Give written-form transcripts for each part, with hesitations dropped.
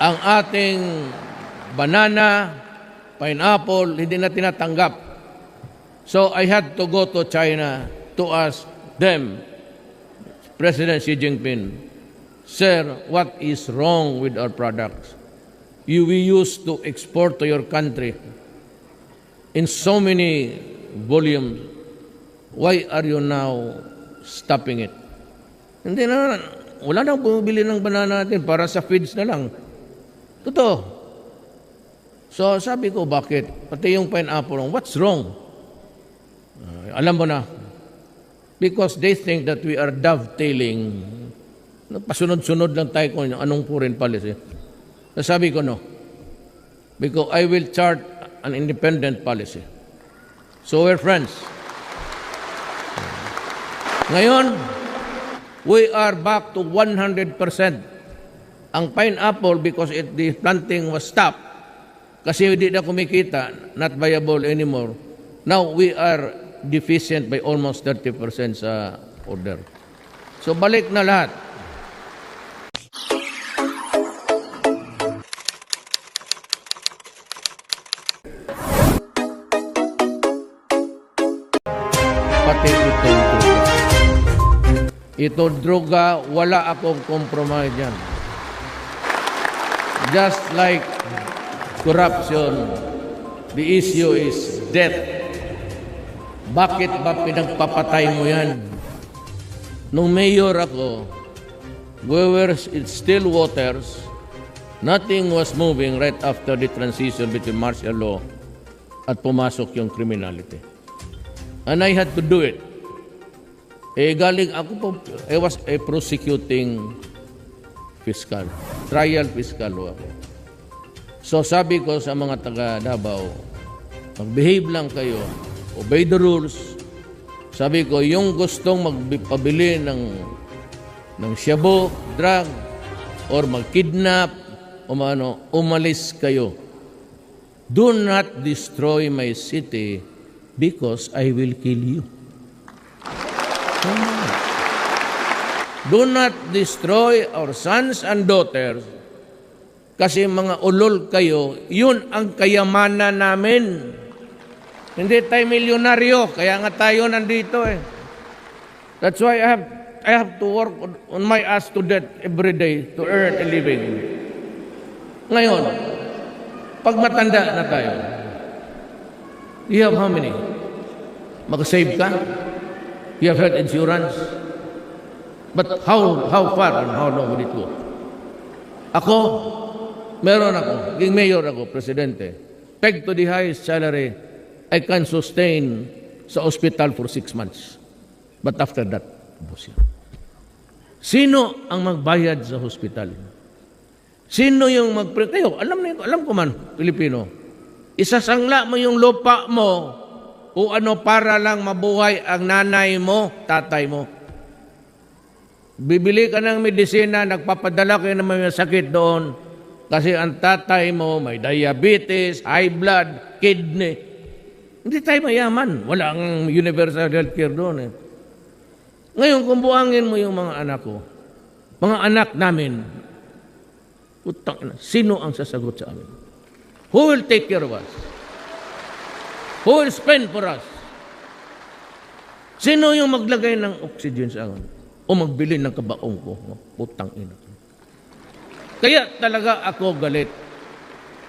ang ating banana, pineapple, hindi na tinatanggap. So I had to go to China to ask them, President Xi Jinping, Sir, what is wrong with our products? We used to export to your country in so many volumes. Why are you now stopping it? Hindi na, wala nang bumibili ng banana natin para sa feeds na lang. Totoo. So sabi ko, bakit? Pati yung pineapple, what's wrong? Alam mo na, because they think that we are dovetailing. Pasunod-sunod lang tayo kung anong foreign policy. Sabi ko, no. Because I will chart an independent policy. So we're friends. Ngayon, we are back to 100%. Ang pineapple, because the planting was stopped, kasi hindi na kumikita, not viable anymore. Now, we are deficient by almost 30% sa order. So, balik na lahat. Pati itong droga. Itong droga, wala akong compromise yan. Just like corruption, the issue is death. Bakit ba pinagpapatay mo yan? Nung mayor ako, we were in still waters. Nothing was moving right after the transition between martial law at pumasok yung criminality. And I had to do it. Galing ako po, I was a prosecuting fiscal, trial fiscal ako. So sabi ko sa mga taga Davao, mag-behave lang kayo, obey the rules. Sabi ko, yung gustong magpabili ng shabu, drug, or mag-kidnap, umalis kayo. Do not destroy my city because I will kill you. Do not destroy our sons and daughters kasi mga ulol kayo, yun ang kayamanan namin. Hindi tayo milyonaryo, kaya nga tayo nandito eh. That's why I have to work on my ass to death every day to earn a living. Ngayon, pag matanda na tayo, you have how many? Mag-save ka? You have health insurance? But how far and how long will it go? Ako, meron ako, ging mayor ako, presidente, pegged to the highest salary I can sustain sa hospital for 6 months. But after that, sino ang magbayad sa hospital? Sino yung magpretayo? Alam ko man, Pilipino. Isasangla mo yung lupa mo o ano para lang mabuhay ang nanay mo, tatay mo. Bibili ka ng medisina, nagpapadala kayo ng mga sakit doon kasi ang tatay mo may diabetes, high blood, kidney. Hindi tayo mayaman. Walang universal healthcare doon eh. Ngayon, kung buhangin mo yung mga anak ko, mga anak namin, sino ang sasagot sa amin? Who will take care of us? Who will spend for us? Sino yung maglagay ng oxygen sa akin? O magbili ng kabaong ko? Putang ina. Kaya talaga ako galit.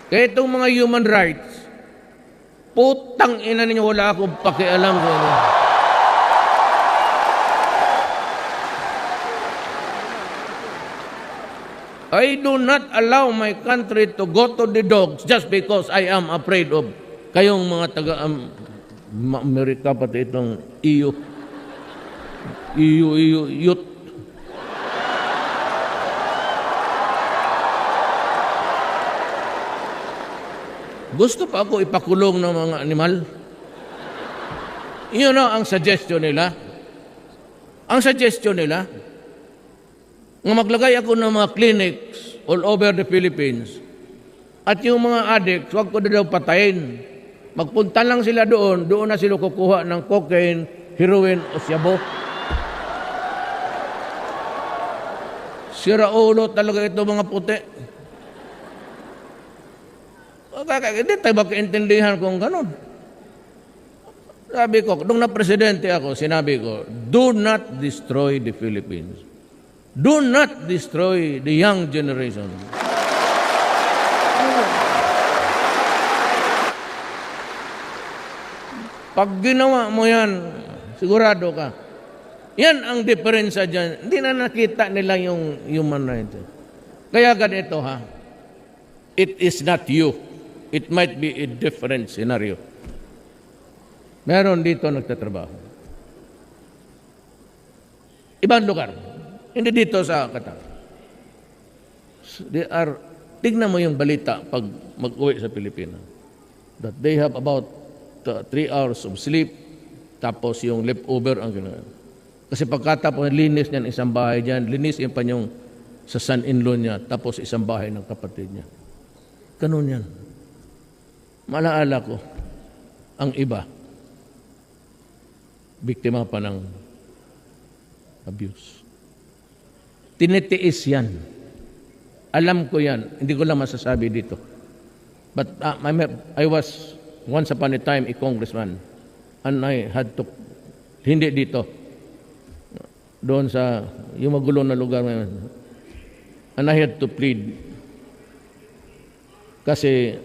Kaya itong mga human rights, putang ina ninyo, wala akong pakialam ko. I do not allow my country to go to the dogs just because I am afraid of kayong mga taga-Amerika, pati itong EU youth. Gusto pa ako ipakulong ng mga animal? Yun ang suggestion nila. Ang suggestion nila, nga maglagay ako ng mga clinics all over the Philippines at yung mga addicts, huwag ko na daw patayin. Magpunta lang sila doon na sila kukuha ng cocaine, heroin o shabu. Sira ulo talaga ito mga puti. Hindi tayo makaintindihan kung ganun. Sabi ko, nung na-presidente ako, sinabi ko, do not destroy the Philippines. Do not destroy the young generation. Pag ginawa mo yan, sigurado ka. Yan ang diferensya dyan. Hindi na nakita nila yung human rights. Kaya ganito ha, it is not you. It might be a different scenario. Meron dito nagtatrabaho. Ibang lugar. Hindi dito sa Qatar. Tignan mo yung balita pag mag-uwi sa Pilipinas. That they have about 3 hours of sleep, tapos yung leftover ang gano'n. Kasi pagkatapos linis niyan isang bahay diyan, linis yung panyong sa son-in-law niya, tapos isang bahay ng kapatid niya. Ganun yan. Malaala ko, ang iba, biktima pa ng abuse. Tinitiis yan. Alam ko yan. Hindi ko lang masasabi dito. But I was once upon a time a congressman, and I had to, hindi dito, doon sa yung magulo na lugar ngayon, and I had to plead kasi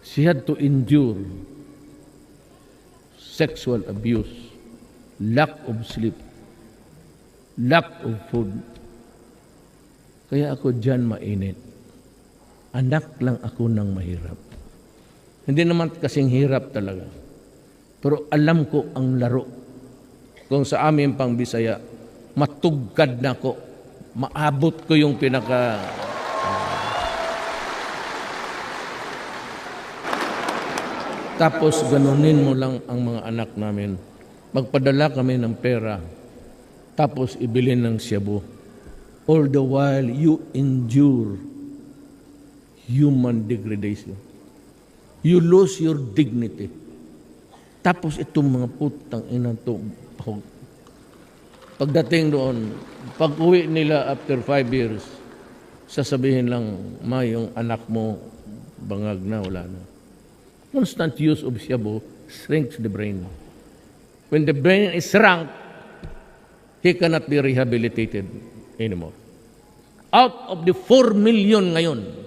she had to endure sexual abuse, lack of sleep, lack of food. Kaya ako dyan mainit. Anak lang ako ng mahirap. Hindi naman kasing hirap talaga. Pero alam ko ang laro. Kung sa amin pang Bisaya, matugkad na ko. Maabot ko yung pinaka... Tapos ganunin mo lang ang mga anak namin. Magpadala kami ng pera. Tapos ibilin ng Cebu. All the while you endure human degradation. You lose your dignity. Tapos itong mga putang ina to, pagdating doon, pag uwi nila after 5 years, sasabihin lang, ma, yung anak mo, bangag na, wala na. Constant use of shabu shrinks the brain. When the brain is shrunk, he cannot be rehabilitated anymore. Out of the 4 million ngayon,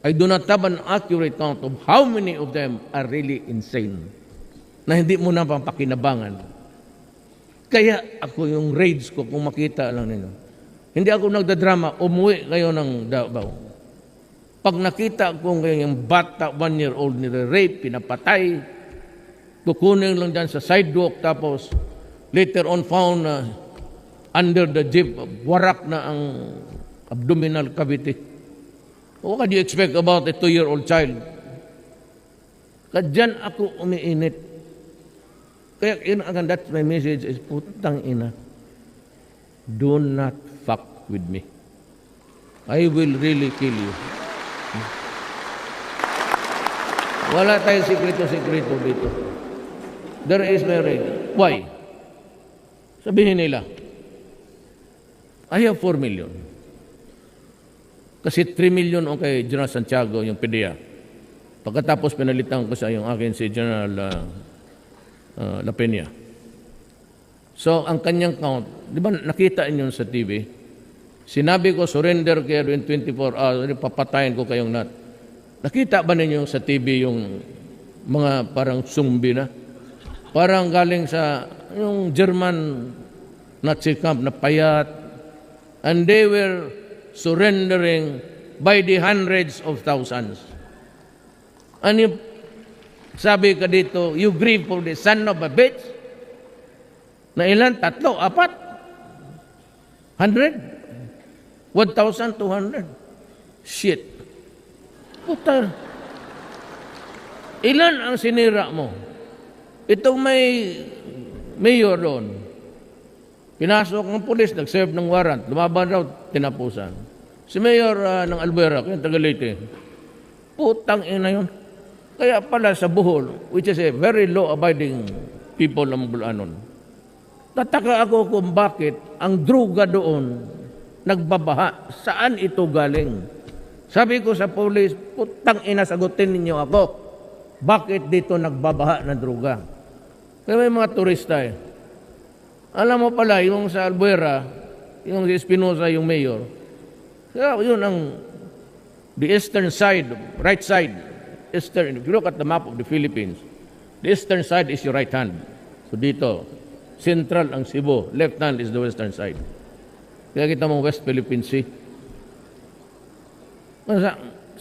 I do not have an accurate count of how many of them are really insane na hindi mo na papakinabangan. Kaya ako yung rage ko, kung makita lang ninyo. Hindi ako nagdadrama, umuwi kayo ng Davao. Pag nakita ko yung bata, 1-year-old nire-rape, pinapatay, kukunin lang dyan sa sidewalk, tapos later on found under the jeep, warak na ang abdominal cavity. What can you expect about a 2-year-old child? Kadyan ako umiinit. Kaya yun ang that's my message is, putang ina, do not fuck with me. I will really kill you. Wala tayong sikreto-sikreto dito. There is my right. Why? Sabihin nila, I have 4 million. Kasi 3 million o kay General Santiago, yung PDEA. Pagkatapos pinalitan ko sa yung akin si General La Peña. So, ang kanyang count, di ba nakita niyo sa TV, sinabi ko, surrender kayo in 24 hours, papatayin ko kayong lahat. Nakita ba ninyo sa TV yung mga parang zombie na? Parang galing sa yung German Nazi camp na payat, and they were surrendering by the hundreds of thousands. And if, sabi ka dito, you grieve for the son of a bitch, na ilan? 3, 4? 100? 1,200? Shit. Puta. Ilan ang sinira mo? Itong may mayor doon, pinasok ng pulis, nag-serve ng warrant, lumaban raw, tinapusan. Si Mayor ng Albuera, yung Tagalite, putang ina yun. Kaya pala sa Bohol, which is a very law-abiding people ng Bulanon, tataka ako kung bakit ang druga doon nagbabaha. Saan ito galing? Sabi ko sa police, putang ina, sagutin ninyo ako. Bakit dito nagbabaha ng droga? Kaya may mga turista eh. Alam mo pala, yung sa Albuera, yung si Espinosa, yung mayor, kaya yun ang the eastern side, right side, eastern, if you look at the map of the Philippines, the eastern side is your right hand. So dito, central ang Cebu, left hand is the western side. Kaya kita mo West Philippine Sea.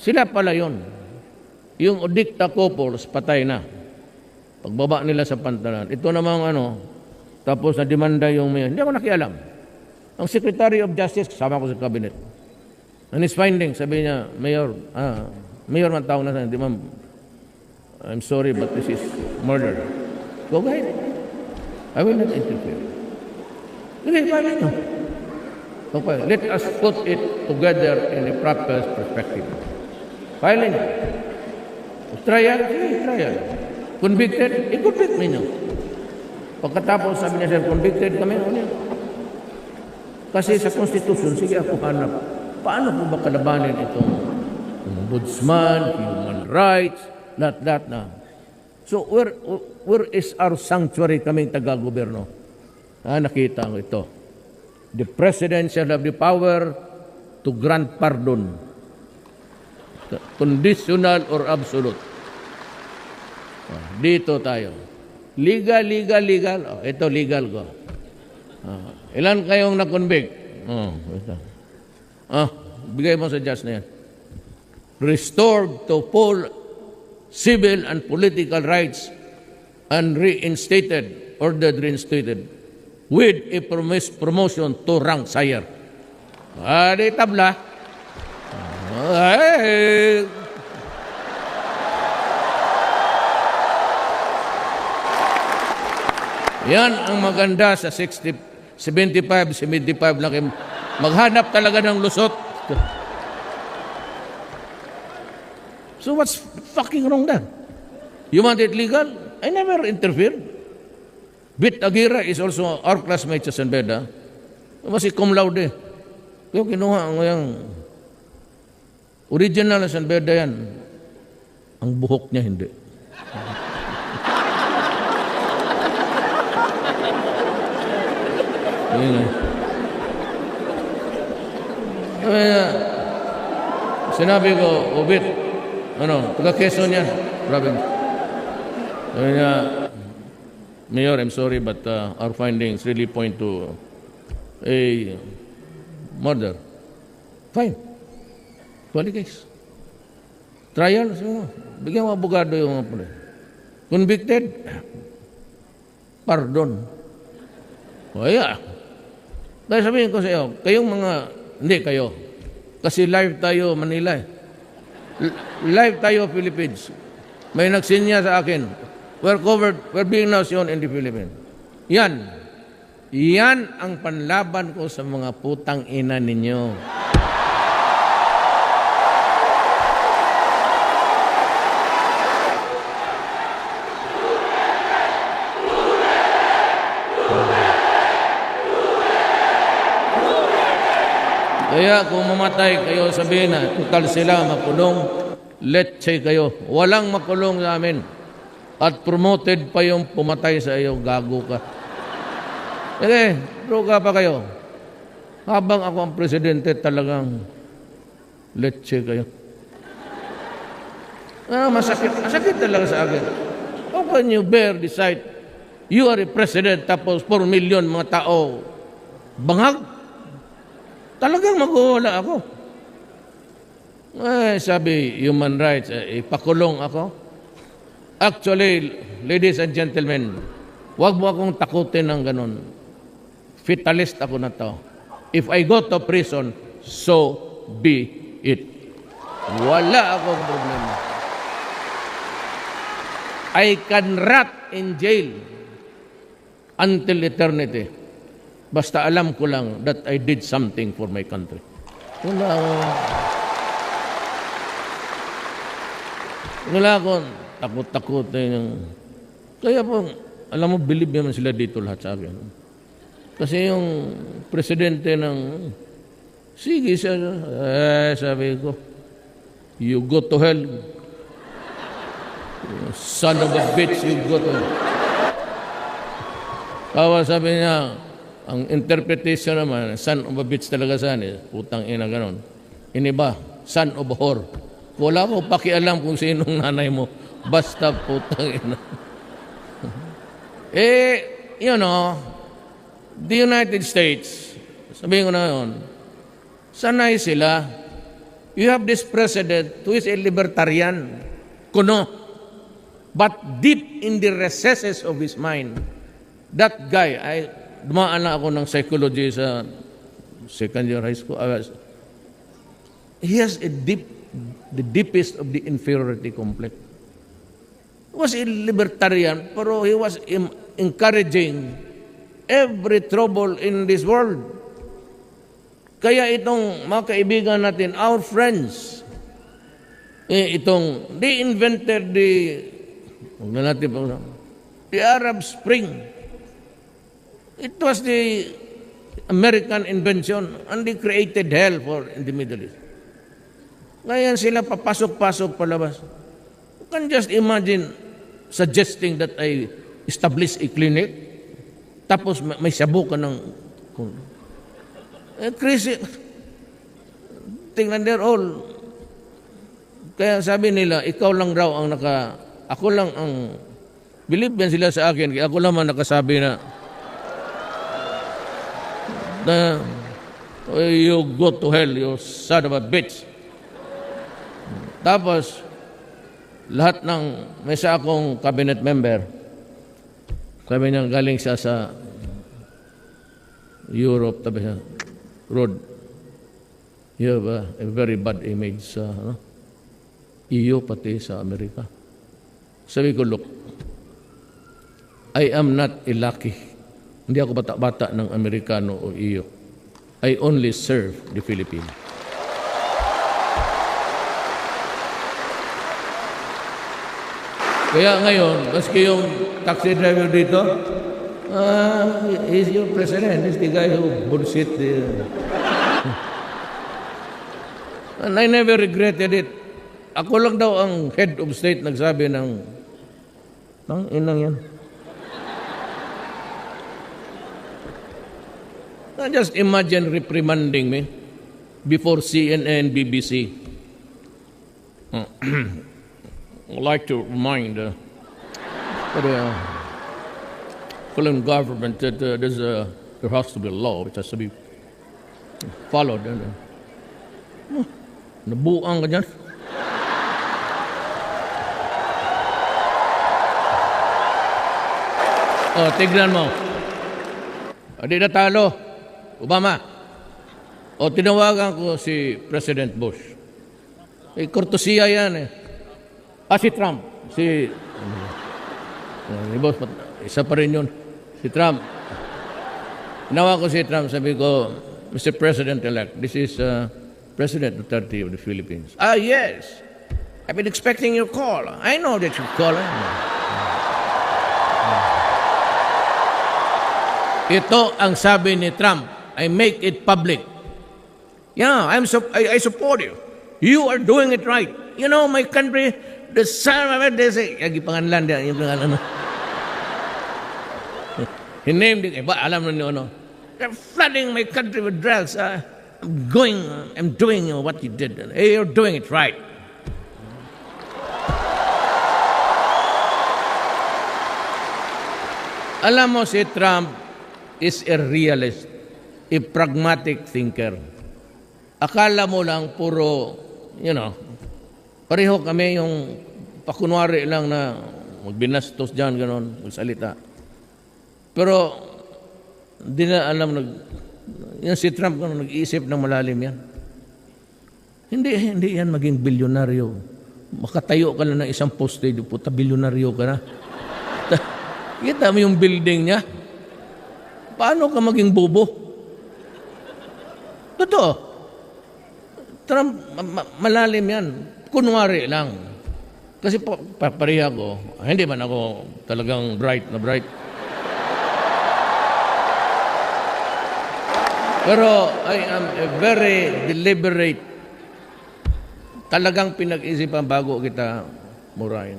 Sila pala yun. Yung Odicta Couples, patay na. Pagbaba nila sa pantalan. Ito namang tapos na demanda yung mayor. Hindi ako nakialam. Ang Secretary of Justice, kasama ko sa cabinet. And his findings, sabi niya, Mayor man tawag na sa, hindi ma'am, I'm sorry, but this is murder. Go ahead. I will not interfere. Okay, fine nyo. Okay, let us put it together in a proper perspective. File nyo. Trial, trial. Convicted, i-convict nyo. Pagkatapos sabi niya, sir, convicted kami. Kasi sa Constitution, sige ako hanap. Paano po ba kalabanin itong ombudsman, human rights, lahat na. So, where is our sanctuary kaming taga-goberno? Nakita ko ito. The President shall have the power to grant pardon. Conditional or absolute. Dito tayo. Legal. Ito legal ko. Ilan kayong na-convict? Bigay mo sa judge na yan. Restored to full civil and political rights and ordered reinstated with a promotion to rank sire. Di tabla. Yan ang maganda sa 75 lang kayo. Maghanap talaga ng lusot. So what's fucking wrong then? You want it legal? I never interfered. Bit Aguirre is also our classmate sa San Beda. Masih cum laude. Yung kinuha ang yung original na San Beda yan. Ang buhok niya hindi. Sinabi ko, Ubit, taga Quezon yan, province. Mayor, I'm sorry, but our findings really point to a murder. Fine. Tuwali case. Trial, so, bigyan mo abogado yung convicted, pardon. O yeah. Dahil sabihin ko sa iyo, kayong mga, hindi kayo, kasi live tayo Manila eh. Live tayo Philippines. May nagsinya sa akin. We're being now shown in the Philippines. Yan ang panlaban ko sa mga putang ina ninyo. Kaya kung mamatay kayo, sabihin na, total sila makulong, let's say kayo, walang makulong sa amin. At promoted pa yung pumatay sa iyo, gago ka. Droga pa kayo. Habang ako ang presidente, talagang let's say kayo. Masakit talaga sa akin. How can you bear the sight? You are a president, tapos 4 million mga tao, bangag? Talagang mag-uula ako. Sabi, human rights, ipakulong ako. Actually, ladies and gentlemen, huwag mo akong takutin ng ganun. Fatalist ako na to. If I go to prison, so be it. Wala akong problema. I can rot in jail until eternity. Basta alam ko lang that I did something for my country. Wala akong takot-takot. Kaya po, alam mo, believe naman sila dito lahat sa akin. Kasi yung presidente ng, sige, sabi ko, You go to hell. Son of a bitch, you go to hell. Kawa sabi niya, ang interpretation naman, son of a bitch talaga saan eh. Putang ina ganon. Iniba, son of a whore. Wala mo pakialam kung sinong nanay mo. Basta putang ina. You know, the United States, sabihin ko na yun, sanay sila. You have this president who is a libertarian, kuno. But deep in the recesses of his mind, that guy, dumaan na ako ng psychology sa second year high school. He has the deepest of the inferiority complex. He was a libertarian, pero he was encouraging every trouble in this world. Kaya itong mga kaibigan natin, our friends, they invented the Arab Spring. It was the American invention, and they created hell in the Middle East. Ngayon sila papasok-pasok palabas. You can just imagine suggesting that I establish a clinic, tapos may sabu ka ng... crazy. Tingnan, they're all... Kaya sabi nila, ikaw lang raw ang ako lang ang... Believe yan sila sa akin, kaya ako lang ang nakasabi na you go to hell, you son of a bitch. Tapos, lahat ng, may isa akong cabinet member, sabi niya, galing siya sa Europe, sabi niya, Rod, you have a very bad image sa EU, pati sa Amerika. Sabi ko, look, I am not a lucky. Hindi ako bata-bata ng Amerikano o EU. I only serve the Philippines. Kaya ngayon, maski yung taxi driver dito, he's your president. He's the guy who bullshit. And I never regretted it. Ako lang daw ang head of state nagsabi ng inang yan. Just imagine reprimanding me before CNN, BBC. I'd like to remind the Philippine government that there has to be a law which has to be followed. Nabuang ka dyan. Tignan mo. Di na talo. Obama. Tinawagan ko si President Bush. Kortesiya yan eh. Si Trump. Si Boss, isa pa rin yun. Si Trump. Tinawagan ko si Trump. Sabi ko, Mr. President-elect, this is President Duterte of the Philippines. Yes. I've been expecting your call. I know that you're calling. Ito ang sabi ni Trump. I make it public. Yeah, I support you. You are doing it right. You know, my country, the son of it, they say, panganlan din, yung pangalan. He named it, alam na niyo, they're flooding my country with drugs. I'm doing what you did. You're doing it right. Alam mo, si Trump is a realist, a pragmatic thinker. Akala mo lang puro, pareho kami yung pakunwari lang na magbinastos dyan, gano'n, magsalita. Pero, hindi na alam, yan si Trump, nag-iisip ng malalim yan. Hindi yan maging bilyonaryo. Makatayo ka lang ng isang poste, puta, bilyonaryo ka na. Kita mo yung building niya. Paano ka maging bobo? Totoo. Trump, malalim yan. Kunwari lang. Kasi pareha ko, hindi man ako talagang bright. Pero I am a very deliberate talagang pinag-isipan bago kita murahin.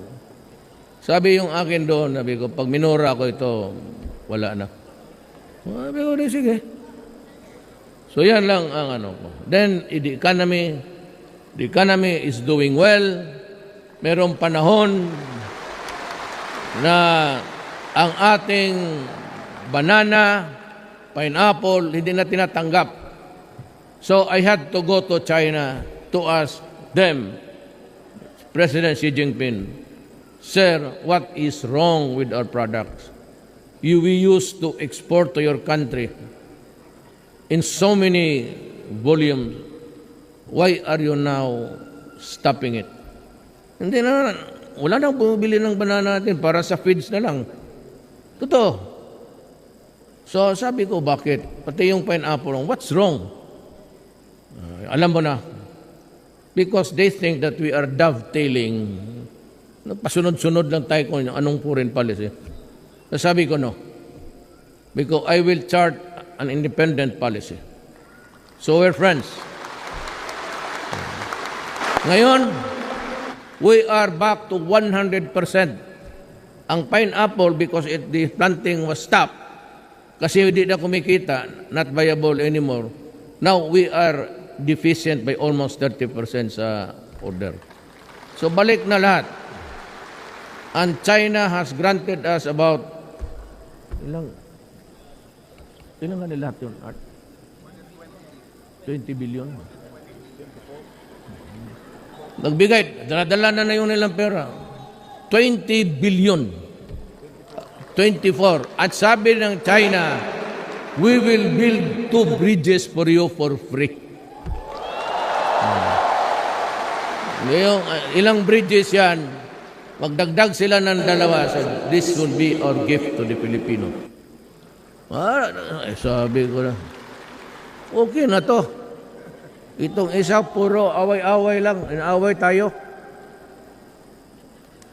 Sabi yung akin doon, sabi ko, pag minura ko ito, wala na. Sabi ko, di sige. So yan lang ang ano ko. Then, the economy is doing well. Merong panahon na ang ating banana, pineapple, hindi na tinatanggap. So I had to go to China to ask them, President Xi Jinping, Sir, what is wrong with our products? We used to export to your country in so many volumes. Why are you now stopping it? Hindi na, wala nang bumibili ng banana natin para sa feeds na lang. Totoo. So sabi ko, bakit? Pati yung pineapple, what's wrong? Alam mo na, because they think that we are dovetailing. Pasunod-sunod lang tayo kung anong foreign policy. Sabi ko, no. Because I will chart an independent policy. So we're friends. Ngayon, we are back to 100%. Ang pineapple, because the planting was stopped, kasi hindi na kumikita, not viable anymore. Now, we are deficient by almost 30% sa order. So, balik na lahat. And China has granted us about, ilang nga nila yun, Art? 20 billion. Nagbigay, dala na yung nilang pera. 20 billion. 24. At sabi ng China, we will build 2 bridges for you for free. Yung, ilang bridges yan, magdagdag sila ng 2. So this will be our gift to the Filipino. Sabi ko na, okay na to. Itong isa, puro away-away lang. Inaaway tayo.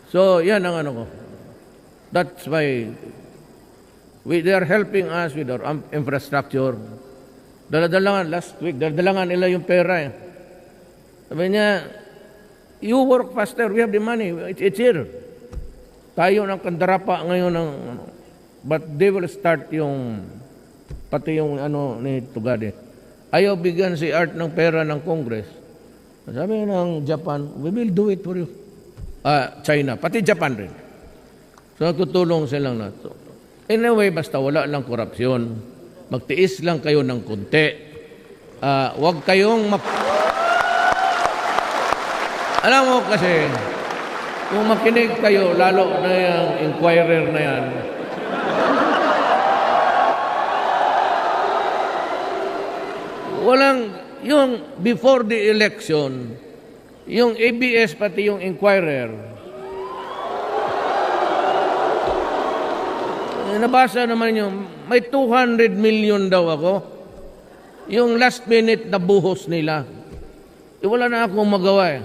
So, yan ang ano ko. That's why they are helping us with our infrastructure. Dala-dalangan, last week, dala-dalangan nila yung pera. Sabi niya, you work faster, we have the money, it's here. Tayo ng kandarapa ngayon ng, but they will start yung, pati yung ano ni Tugade. Ayaw bigyan si Art ng pera ng Congress. Sabi ng Japan, we will do it for you. China, pati Japan rin. So, tutulong silang na. So, anyway, basta wala lang korupsyon. Magtiis lang kayo ng konti. Huwag kayong Alam mo kasi, kung makinig kayo, lalo na yung inquirer na yan, walang, yung before the election, yung ABS pati yung Inquirer, nabasa naman yung, may 200 million daw ako. Yung last minute na buhos nila. Wala na akong magawa eh.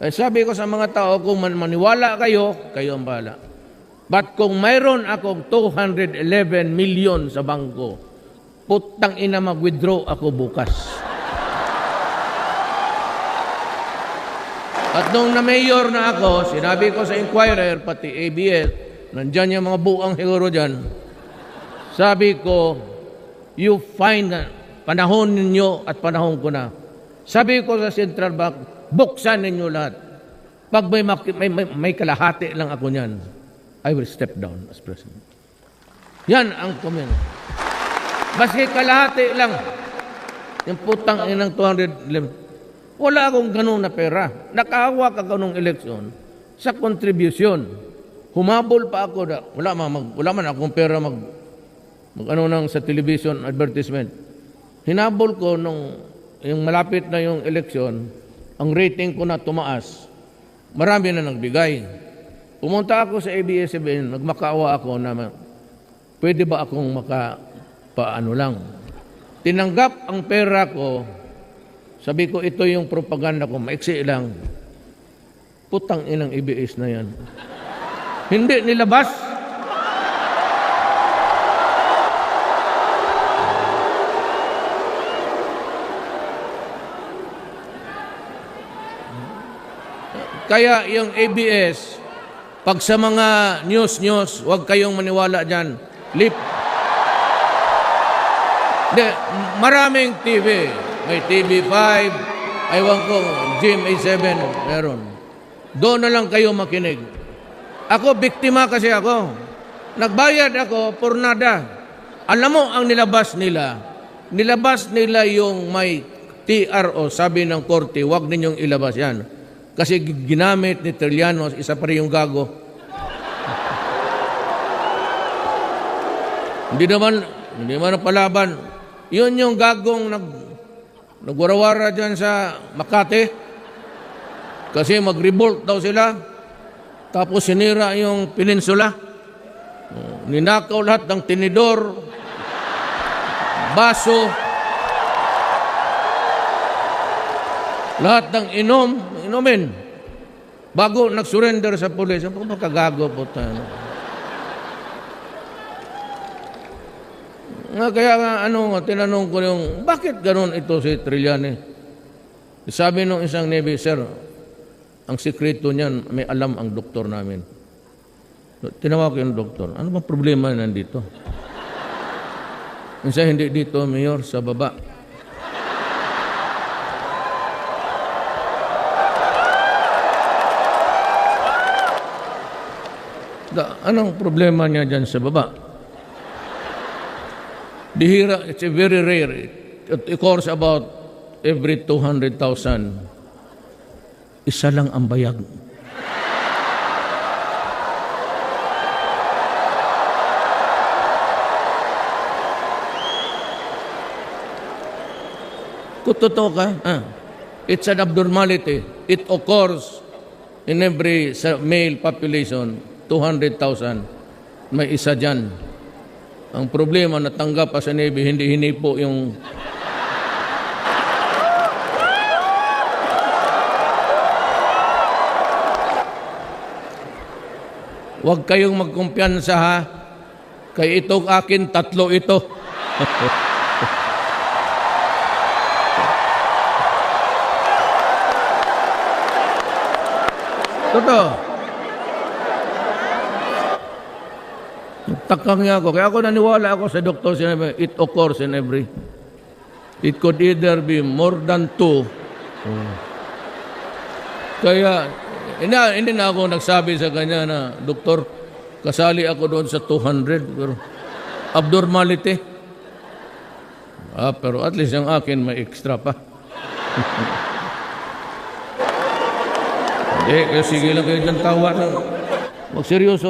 Sabi ko sa mga tao, kung maniwala kayo, kayo ang bahala. But kung mayroon akong 211 million sa bangko, putang ina, mag-withdraw ako bukas. At nung na-mayor na ako, sinabi ko sa Inquirer, pati ABS, nandyan yung mga buang siguro dyan, sabi ko, you find panahon ninyo at panahon ko na. Sabi ko sa Central Bank, buksan ninyo lahat. Pag may kalahati lang ako niyan, I will step down as president. Yan ang comment. Baski kalahati lang. Yung putang inang 211. Wala akong ganun na pera. Nakahawa ka ganung eleksyon sa contribution. Humabol pa ako. Wala man akong pera mag sa television advertisement. Hinabol ko nung yung malapit na yung eleksyon, ang rating ko na tumaas. Marami na nagbigay. Pumunta ako sa ABS-CBN, nagmakaawa ako na pwede ba akong paano lang. Tinanggap ang pera ko, sabi ko, ito yung propaganda ko, maiksi lang. Putang inang ABS na yan. Hindi nilabas. Kaya yung ABS, pag sa mga news, huwag kayong maniwala dyan. Hindi, maraming TV. May TV5, aywan ko, GMA7, meron. Doon na lang kayo makinig. Ako, biktima kasi ako. Nagbayad ako por nada. Alam mo, ang nilabas nila yung may TRO, sabi ng korte, huwag ninyong ilabas yan. Kasi ginamit ni Trillanos, isa pa rin yung gago. Hindi naman palaban. Yun yung gagong nagwarawara dyan sa Makati. Kasi mag-revolt daw sila. Tapos sinira yung peninsula. Ninakaw lahat ng tinidor, baso, lahat ng inumin. Bago nag-surrender sa pulis, ang pagkagago po tayo. Kaya tinanong ko yung, bakit ganun ito si Trillanes? Sabi nung isang Navy, sir, ang sikreto niyan, may alam ang doktor namin. Tinawag ko yung doktor, ano bang problema nandito? Minsan hindi dito, Mayor, sa baba. Anong problema niya dyan sa baba? Bihira, it's a very rare. It occurs about every 200,000. Isa lang ang bayag. Kung totoo ka, it's an abnormality. It occurs in every male population, 200,000. May isa dyan. Ang problema, natanggap pa sa Navy, hindi hinipo yung... Huwag kayong magkumpiyansa, ha? Kay itong akin, 3 ito. Totoo. Takang niya ako. Kaya ako naniwala ako sa doktor. Sinabi, it occurs in every. It could either be more than 2. Kaya, hindi na ako nagsabi sa kanya na, doktor, kasali ako doon sa 200. Pero, abnormality. Pero at least yung akin may extra pa. Sige lang kayo dyan tawa. Magseryoso.